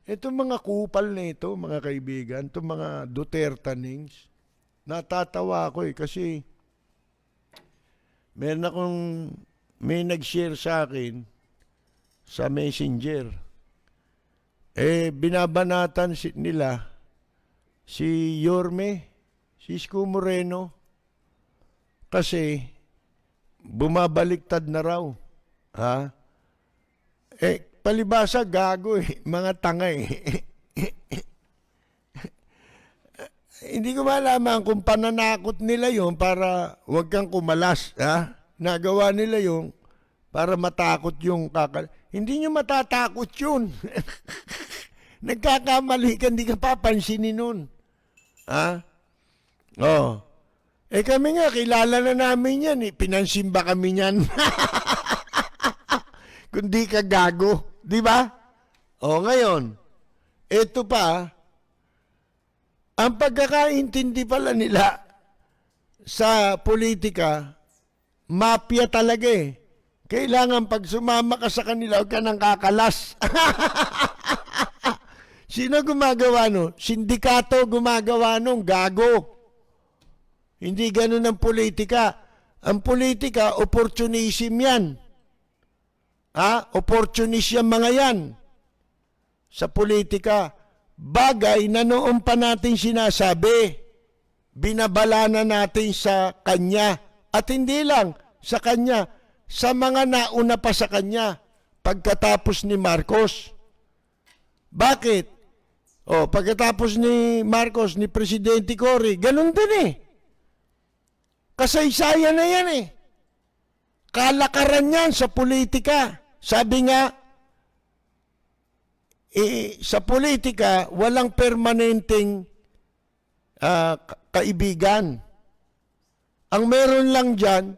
Itong mga kupal na ito, mga kaibigan, itong mga Dutertanings, natatawa ako kasi meron akong, may nag-share sa akin sa Messenger. Binabanatan nila si Yorme, si Isko Moreno, kasi bumabaliktad na raw. Ha? Palibasa, gago mga tanga Hindi ko malaman kung pananakot nila yon para wag kang kumalas. Ha? Nagawa nila yung para matakot yung kakal. Hindi nyo matatakot yun. Nagkakamali ka, hindi ka papansinin nun. Ha? Oh. Kami nga, kilala na namin yan. Pinansimba kami yan. Kundi ka gago. Di ba? Ngayon, ito pa, ang pagkakaintindi pala nila sa politika, mafia talaga Kailangan pag sumama ka sa kanila, huwag ka nang kakalas. Sino gumagawa no? Sindikato gumagawa nung gago. Hindi ganun ang politika. Ang politika, opportunism yan. Opportunist yung mga yan. Sa politika, bagay na noon pa natin sinasabi, binabala na natin sa kanya. At hindi lang sa kanya, sa mga nauna pa sa kanya, pagkatapos ni Marcos. Bakit? Pagkatapos ni Marcos, ni Presidente Cory, ganun din Kasaysayan na yan Kalakaran yan sa politika. Sabi nga, sa politika, walang permanenteng kaibigan. Ang meron lang dyan,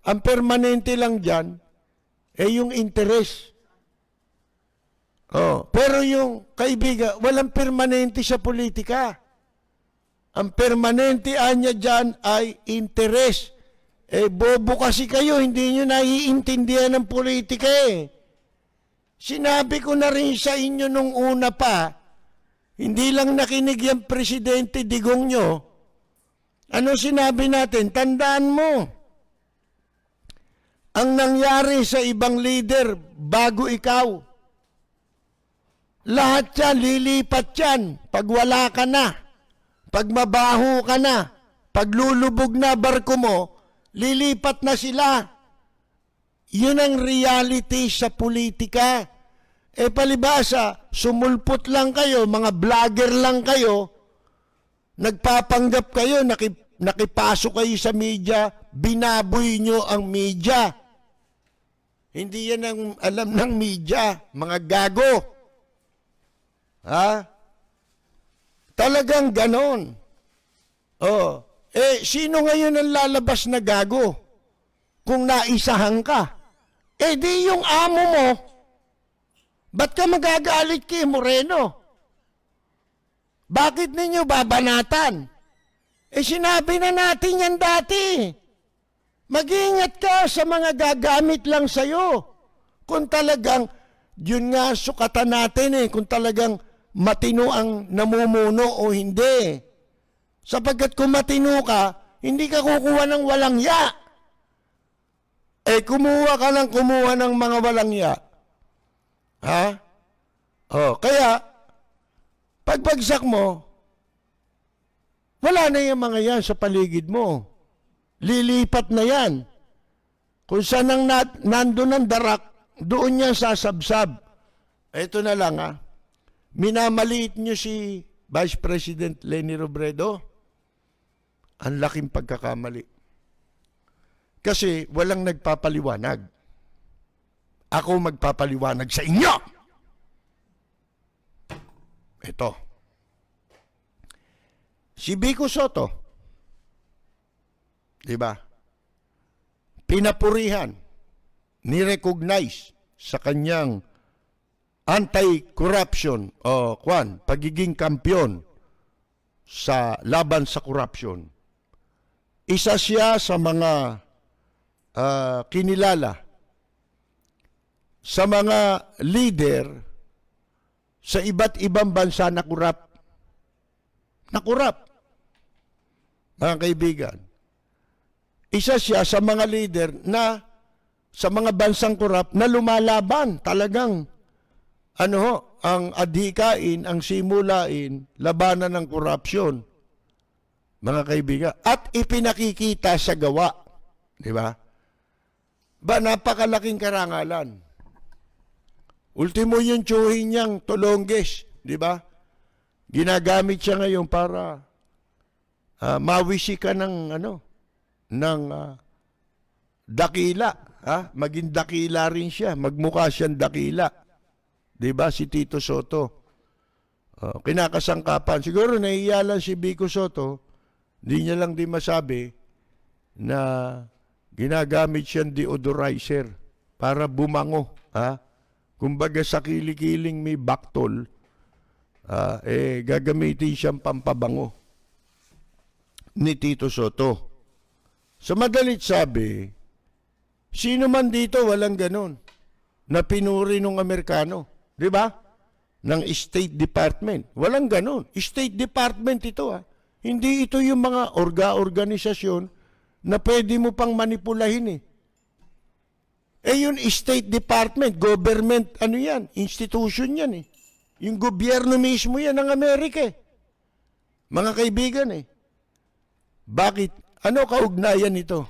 ang permanente lang dyan, yung interes. Pero yung kaibigan, walang permanente sa politika. Ang permanente anya dyan ay interes. Bobo kasi kayo, hindi nyo naiintindihan ng politika Sinabi ko na rin sa inyo nung una pa, hindi lang nakinig yung Presidente Digong nyo. Ano sinabi natin? Tandaan mo, ang nangyari sa ibang leader bago ikaw, lahat yan, lilipat yan. Pag wala ka na, pag mabaho ka na, pag lulubog na barko mo, lilipat na sila. Yun ang reality sa politika. Palibasa, sumulpot lang kayo, mga vlogger lang kayo, nagpapanggap kayo, nakipasok kayo sa media, binaboy nyo ang media. Hindi yan ang alam ng media, mga gago. Talagang ganon. Sino ngayon ang lalabas na gago? Kung naisahan ka. Di yung amo mo. Ba't ka magagalit kay Moreno? Bakit ninyo babanatan? Sinabi na natin yan dati. Mag-iingat ka sa mga gagamit lang sa'yo. Kung talagang, yun nga sukatan natin kung talagang matino ang namumuno o hindi. Sapagkat kung matino ka, hindi ka kukuha ng walang ya. Kumuha ka ng kumuha ng mga walang ya. Kaya, pagbagsak mo, wala na yung mga yan sa paligid mo. Lilipat na yan. Kung saan ang nandun ang darak, doon niya sasabsab. Ito na lang minamaliit niyo si Vice President Leni Robredo. Ang laking pagkakamali. Kasi walang nagpapaliwanag. Ako magpapaliwanag sa inyo. Ito. Si Vico Soto, diba? Pinapurihan, ni-recognize sa kanyang anti-corruption pagiging kampiyon sa laban sa corruption. Isa siya sa mga kinilala sa mga leader sa iba't ibang bansa na kurap. Nakurap. Mga kaibigan, isa siya sa mga leader na sa mga bansang kurap na lumalaban talagang ang adhikain, ang simulain, labanan ng korupsyon. Mga kaibigan, at ipinakikita sa gawa. Di ba? Ba, napakalaking karangalan. Ultimo yung tsuhin niyang Tolonges, di ba? Ginagamit siya ngayon para mawisi ka ng dakila, maging dakila rin siya, magmukha siyang dakila. 'Di ba si Tito Soto? Kinakasangkapan. Siguro nahiya lang si Vico Soto, hindi niya lang di masabi na ginagamit siyang deodorizer para bumango, Kumbaga sa kilikiling may baktol, gagamitin siyang pampabango ni Tito Soto. Sa madalit sabi, sino man dito walang ganon na pinuri ng Amerikano, di ba? Ng State Department. Walang ganon. State Department ito, Hindi ito yung mga organisasyon na pwede mo pang manipulahin, yung State Department, government, yan, institution yan, Yung gobyerno mismo yan ng Amerika, Mga kaibigan, Bakit? Ano kaugnayan ito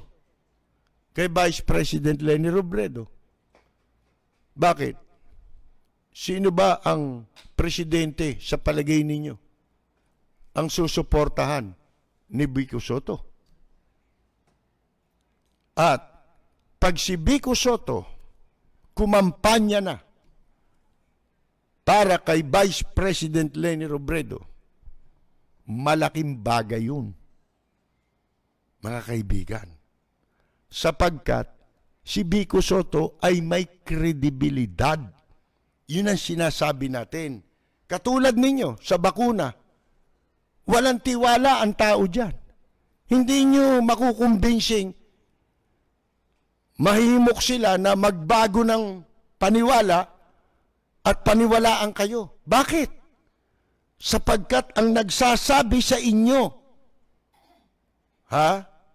kay Vice President Leni Robredo? Bakit? Sino ba ang presidente sa palagay ninyo ang susuportahan ni Vico Soto? At pag si Vico Soto kumampanya na para kay Vice President Leni Robredo, malaking bagay yun, mga kaibigan. Sapagkat si Vico Soto ay may kredibilidad. Yun ang sinasabi natin. Katulad ninyo sa bakuna, walang tiwala ang tao dyan. Hindi nyo makukumbinsing mahimok sila na magbago ng paniwala at paniwalaan kayo. Bakit? Sapagkat ang nagsasabi sa inyo,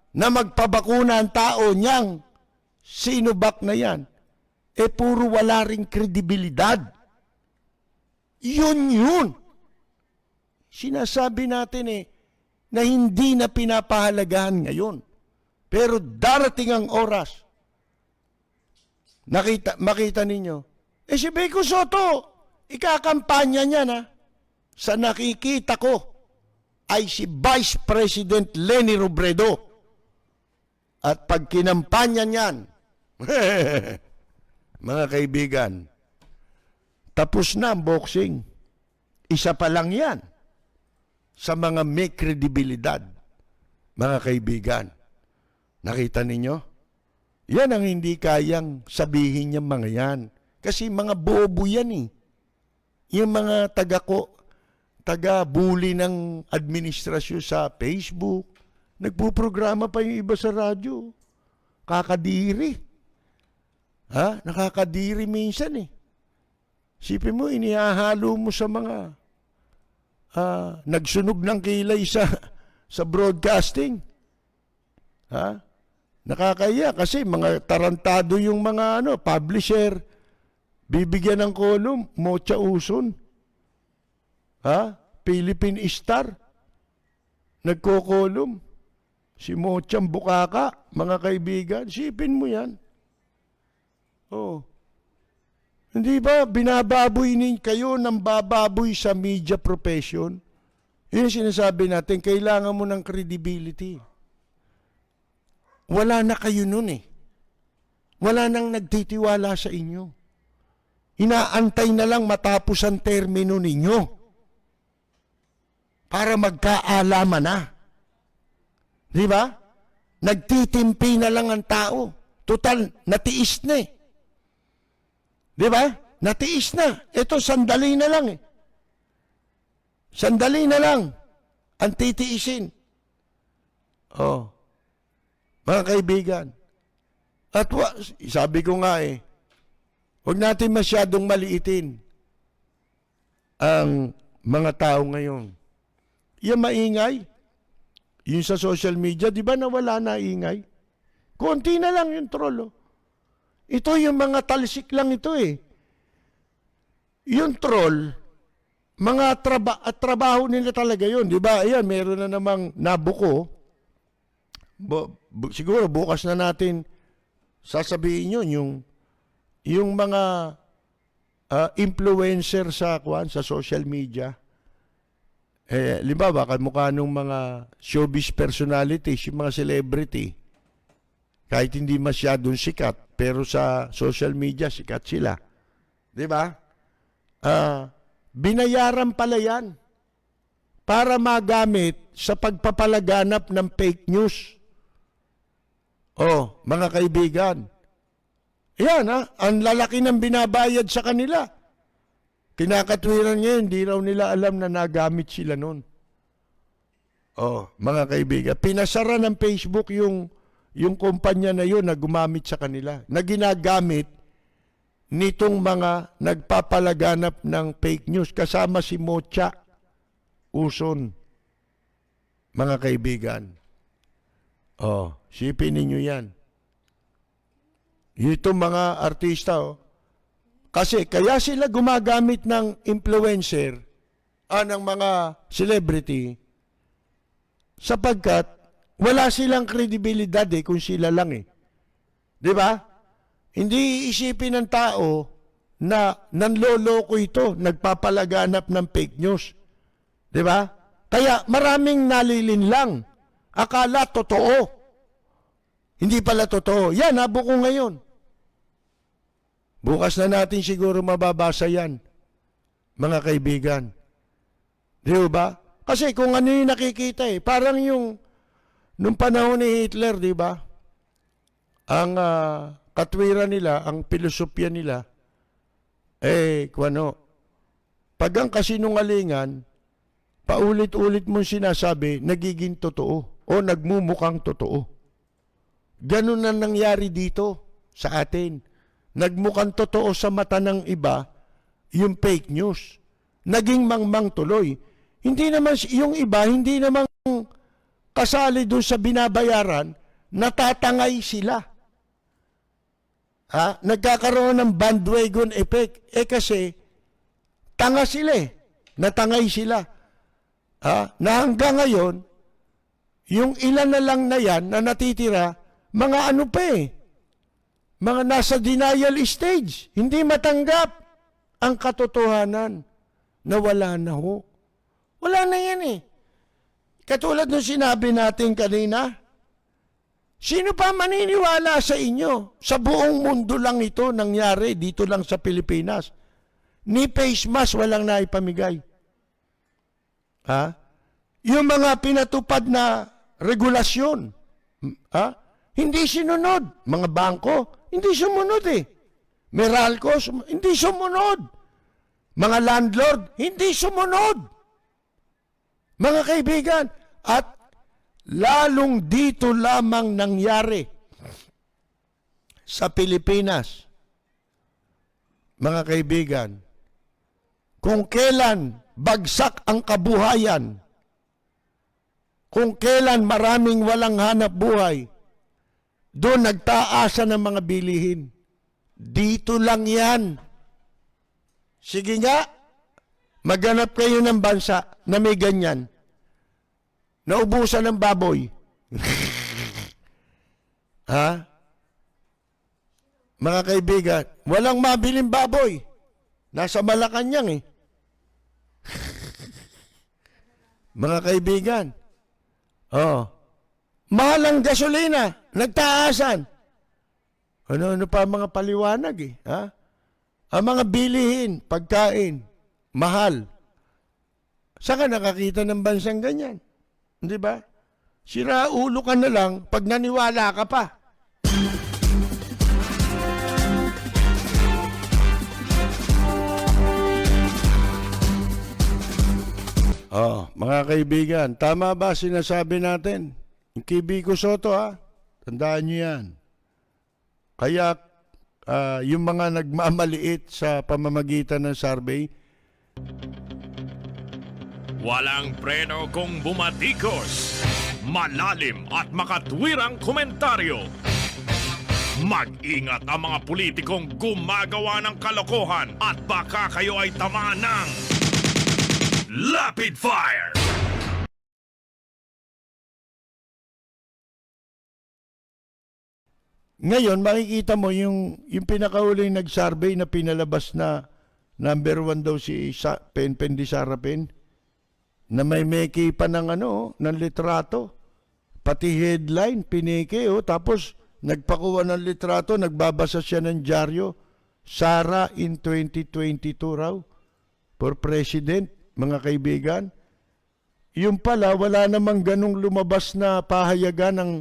na magpabakuna ang tao niyang Sinovac na yan, puro wala ring kredibilidad. Yun. Sinasabi natin na hindi na pinapahalagahan ngayon. Pero darating ang oras, makita ninyo, si Vico Soto, ikakampanya niya sa nakikita ko ay si Vice President Leni Robredo. At pag kinampanya niyan, mga kaibigan, tapos na ang boxing. Isa pa lang yan sa mga may kredibilidad, mga kaibigan. Nakita ninyo? Yan ang hindi kayang sabihin niyang mga yan. Kasi mga bobo yan Yung mga taga-bully ng administrasyon sa Facebook, nagpuprograma pa yung iba sa radyo. Kakadiri. Nakakadiri minsan Sipin mo, inihahalo mo sa mga nagsunog ng kilay sa broadcasting. Nakakaya kasi mga tarantado yung mga publisher. Bibigyan ng kolum, Mocha Uson. Philippine Star. Nagko-kolum. Si Mochang Bukaka, mga kaibigan, sipin mo yan. Hindi ba binababoy kayo ng bababoy sa media profession? Yun sinasabi natin, kailangan mo ng credibility. Wala na kayo nun Wala nang nagtitiwala sa inyo. Inaantay na lang matapos ang termino ninyo para magkaalaman na. Di ba? Nagtitimpi na lang ang tao. Total, natiis na Di ba? Natiis na. Ito, sandali na lang Sandali na lang ang titiisin. Mga kaibigan. At sabi ko nga huwag natin masyadong maliitin ang mga tao ngayon. Yan maingay. Yung sa social media, di ba nawala na ingay? Konti na lang yung troll. Oh. Ito yung mga talsik lang ito eh. Yung troll, mga trabaho nila talaga yun. Di ba? Ayan, meron na namang nabuko. Siguro bukas na natin sasabihin yun, yung mga influencer sa social media. Limbawa, kamukha nung mga showbiz personalities, yung mga celebrity, kahit hindi masyadong sikat, pero sa social media, sikat sila. Di ba? Binayaran pala yan para magamit sa pagpapalaganap ng fake news. Oh, mga kaibigan, yan ang lalaki ng binabayad sa kanila. Kinakatwiran niya, hindi raw nila alam na nagamit sila nun. Oh, mga kaibigan, pinasara ng Facebook yung kumpanya na yun na gumamit sa kanila, na ginagamit nitong mga nagpapalaganap ng fake news, kasama si Mocha Uson, mga kaibigan. Oh, sipin ninyo yan. Itong mga artista, kasi kaya sila gumagamit ng influencer, ng mga celebrity, sapagkat wala silang kredibilidad kung sila lang Di ba? Hindi iisipin ng tao na nanloloko ito, nagpapalaganap ng fake news. Di ba? Kaya maraming nalilinlang. Akala totoo. Hindi pala totoo. Yan, nabuko ngayon. Bukas na natin siguro mababasa yan, mga kaibigan. Di ba? Kasi kung ano yung nakikita parang nung panahon ni Hitler, di ba? Ang katwiran nila, ang pilosopya nila, pag ang kasinungalingan, paulit-ulit mong sinasabi, nagiging totoo o nagmumukhang totoo. Ganun na nangyari dito sa atin. Nagmukhang totoo sa mata ng iba yung fake news. Naging mangmang tuloy. Hindi naman, yung iba, hindi naman kasali doon sa binabayaran, natatangay sila. Nagkakaroon ng bandwagon effect. Kasi, tanga sila natangay sila. Na hanggang ngayon, yung ilan na lang na yan na natitira, mga ano pa mga nasa denial stage. Hindi matanggap ang katotohanan na wala na ho. Wala na yan Katulad ng sinabi natin kanina, sino pa maniniwala sa inyo? Sa buong mundo lang ito nangyari, dito lang sa Pilipinas. Ni face mask walang naipamigay. Yung mga pinatupad na regulasyon, hindi sinunod. Mga bangko, hindi sumunod Meralco, hindi sumunod. Mga landlord, hindi sumunod. Mga kaibigan, at lalong dito lamang nangyari sa Pilipinas. Mga kaibigan, kung kailan bagsak ang kabuhayan, kung kailan maraming walang hanap buhay, doon nagtaasa ng mga bilihin. Dito lang yan. Sige nga, maghanap kayo ng bansa na may ganyan. Naubusan ng baboy. Mga kaibigan, walang mabiling baboy. Nasa Malacanang Mga kaibigan, mahal ang gasolina, nagtaasan. Ano pa mga paliwanag Ang mga bilihin, pagkain, mahal. Saan ka nakakita ng bansang ganyan? Di ba? Sira ulo ka na lang pag naniwala ka pa. Mga kaibigan, tama ba sinasabi natin? Yung kay Vico Soto tandaan nyo yan. Kaya yung mga nagmamaliit sa pamamagitan ng survey, Walang preno kung bumatikos. Malalim at makatwirang komentaryo. Mag-ingat ang mga politikong gumagawa ng kalokohan at baka kayo ay tamaan ng Lapid Fire! Ngayon, makikita mo yung pinakahuling nag-survey na pinalabas na number 1 daw si Penpen di Sarapin, na may meki pa ng ng litrato. Pati headline, pineke, tapos nagpakuha ng litrato, nagbabasa siya ng dyaryo, Sara in 2022 raw, for president, mga kaibigan. Yung pala, wala namang ganong lumabas na pahayagan ng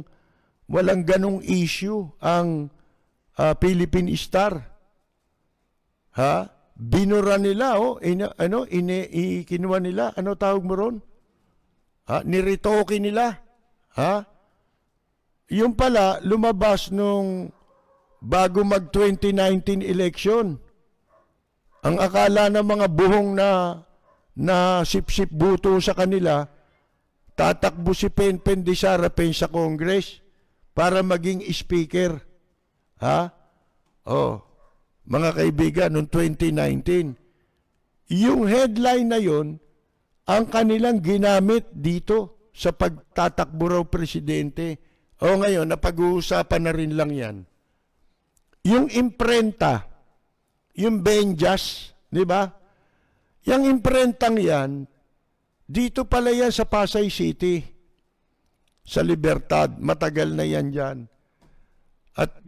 walang ganong issue ang Philippine Star. Ha? Binura nila, kinuha nila, ano tawag mo ron? Ha? Niritoke nila. Ha? Yung pala, lumabas nung bago mag-2019 election. Ang akala ng mga buhong na sip-sip buto sa kanila, tatakbo si Penpen di Sarapin sa Congress para maging speaker. Ha? Mga kaibigan, noong 2019, yung headline na yon ang kanilang ginamit dito sa pagtatakbo raw presidente. Ngayon, napag-uusapan na rin lang yan. Yung imprenta, yung Benjas, di ba? Yung imprentang yan, dito pala yan sa Pasay City, sa Libertad. Matagal na yan dyan. At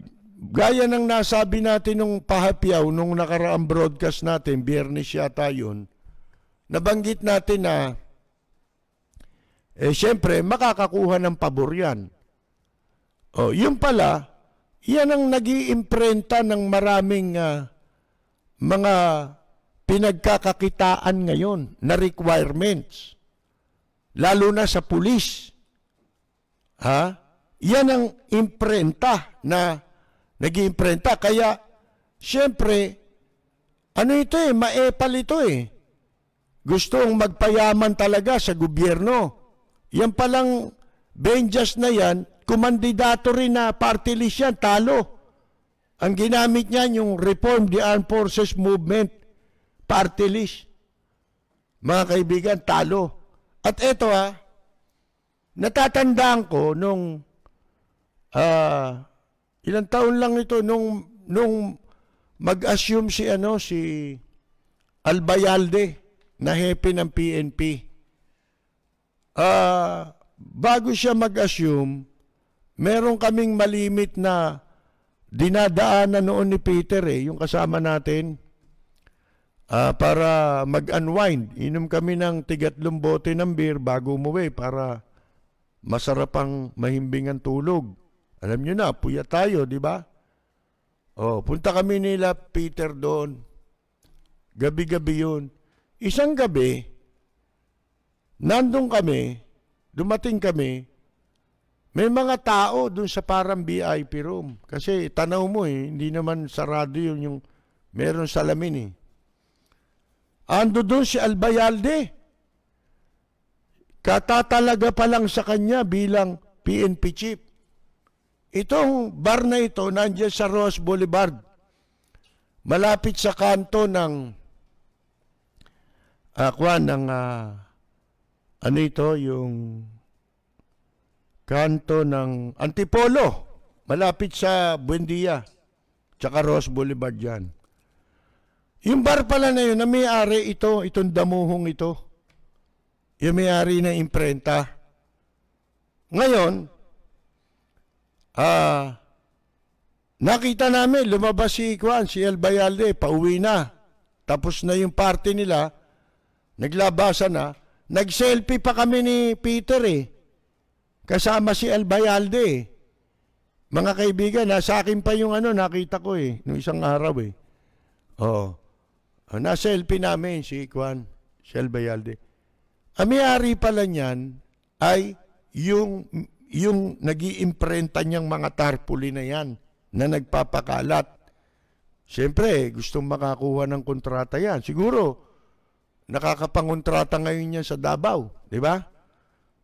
gaya ng nasabi natin nung pahapyaw, nung nakaraang broadcast natin, Biyernes yata yun, nabanggit natin na, siyempre, makakakuha ng pabor yan. Yun pala, yan ang nag-iimprenta ng maraming mga pinagkakakitaan ngayon na requirements. Lalo na sa pulis. Ha? Yan ang imprenta na nag-iimprenta. Kaya, siyempre, maepal ito Gustong magpayaman talaga sa gobyerno. Yan palang Benjas na yan, kumandidato rin na party list yan, talo. Ang ginamit niyan yung Reform the Armed Forces Movement party list. Mga kaibigan, talo. At eto natatandaan ko nung ilang taon lang ito nung mag-assume si Albayalde na hepe ng PNP. Bago siya mag-assume, meron kaming malimit na dinadaanan noon ni Peter yung kasama natin, para mag-unwind. Inom kami ng tigatlong bote ng beer bago umuwi para masarap ang mahimbing ang tulog. Alam nyo na, puya tayo, di ba? Punta kami nila Peter doon. Gabi-gabi yun. Isang gabi, nandun kami, dumating kami, may mga tao doon sa parang VIP room. Kasi tanaw mo hindi naman sarado yung meron salamin Ando doon si Albayalde. Katatalaga pa lang sa kanya bilang PNP chief. Itong bar na ito, nandiyan sa Ross Boulevard. Malapit sa kanto ng yung kanto ng Antipolo. Malapit sa Buendia. Tsaka Ross Boulevard yan. Yung bar pala na yun, na may-ari itong damuhong ito. Yung may-ari ng imprenta. Ngayon, nakita namin, lumabas si Albayalde, pauwi na. Tapos na yung party nila, naglabasan na. Nag-selfie pa kami ni Peter kasama si Albayalde Mga kaibigan, sa akin pa yung nakita ko nung isang araw na-selfie namin si Albayalde. Ang may-ari pala niyan ay yung nag-iimprenta niyang mga tarpaulin na yan na nagpapakalat. Siyempre, gustong makakuha ng kontrata yan. Siguro, nakakapangontrata ngayon yan sa Davao, di ba?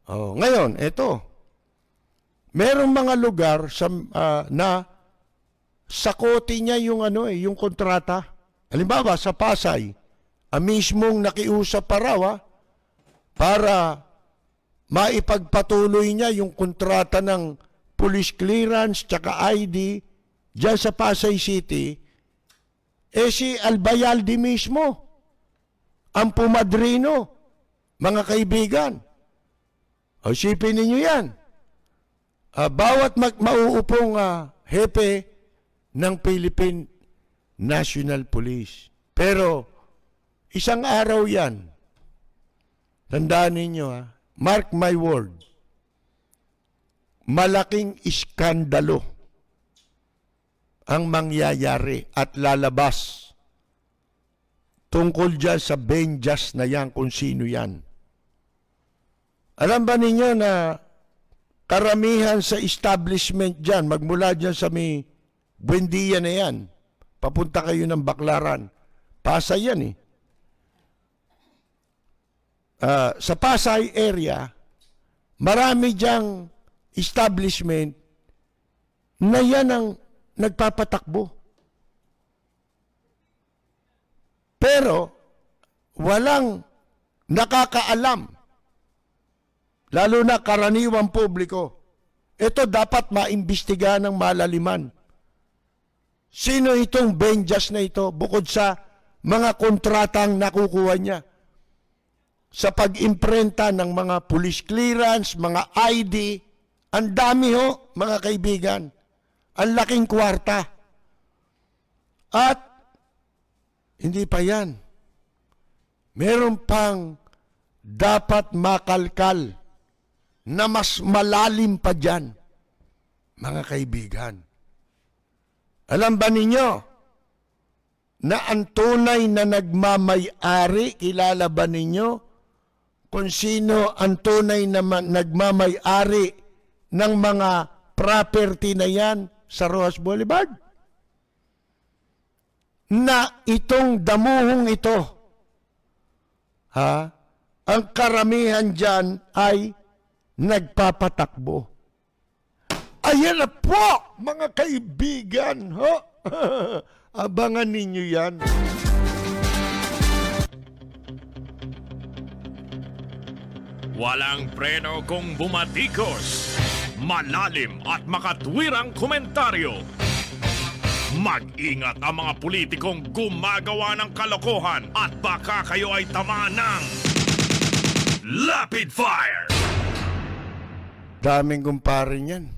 Oh, ngayon, eto. Merong mga lugar na sakote niya yung yung kontrata. Halimbawa sa Pasay, mismong nakiusap pa raw para maipagpatuloy niya yung kontrata ng police clearance tsaka ID diyan sa Pasay City. Si Albayalde mismo ang pumadrino, mga kaibigan. O isipin ninyo yan. Bawat mauupong hepe ng Philippine National Police. Pero isang araw yan. Tandaan ninyo mark my word. Malaking iskandalo ang mangyayari at lalabas tungkol dyan sa Benjas na yan kung sino yan. Alam ba ninyo na karamihan sa establishment dyan, magmula dyan sa may Buendia na yan, papunta kayo ng Baclaran, Pasay yan sa Pasay area, marami diyang establishment na yan ang nagpapatakbo. Pero walang nakakaalam, lalo na karaniwang publiko. Ito dapat maimbestigahan ng malaliman. Sino itong Benjas na ito bukod sa mga kontratang nakukuha niya sa pag-imprenta ng mga police clearance, mga ID, ang dami mga kaibigan. Ang laking kwarta. At hindi pa yan. Meron pang dapat makalkal na mas malalim pa dyan, mga kaibigan. Alam ba ninyo na ang tunay na nagmamay-ari, kilala ba ninyo kung sino ang tunay na nagmamay-ari ng mga property na yan sa Rojas Boulevard? Na itong damuhong ito, ang karamihan dyan ay nagpapatakbo. Ayan na po, mga kaibigan. Abangan ninyo yan. Walang preno kung bumatikos. Malalim at makatwirang komentaryo. Mag-ingat ang mga politikong gumagawa ng kalokohan at baka kayo ay tamaan ng Rapid Fire! Daming kumpare niyan.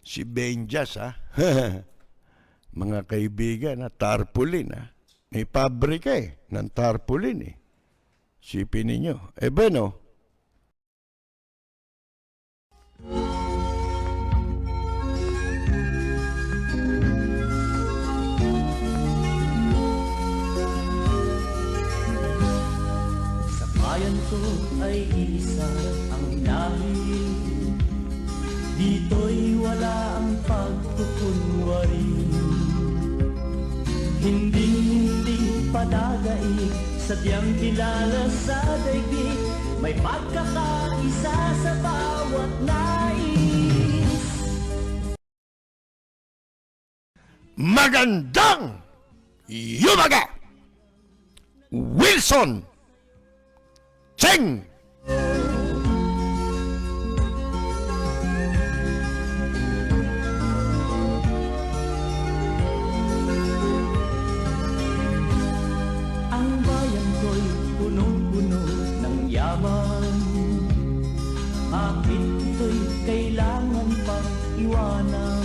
Si Benjas, mga kaibigan, tarpaulin, May pabrika ng tarpaulin, Sipin ninyo. Bueno, sa bayan ko ay isa ang dahil dito'y wala ang pagkukunwari. Hindi padagaig, sadyang kilala sa daigdig, may pagkakaisa sa bawat nais. magandang yumaga! Wilson Cheng! Ang bayan ko'y punong-puno ng yaman, bakit ito'y kailangan pang iwanan?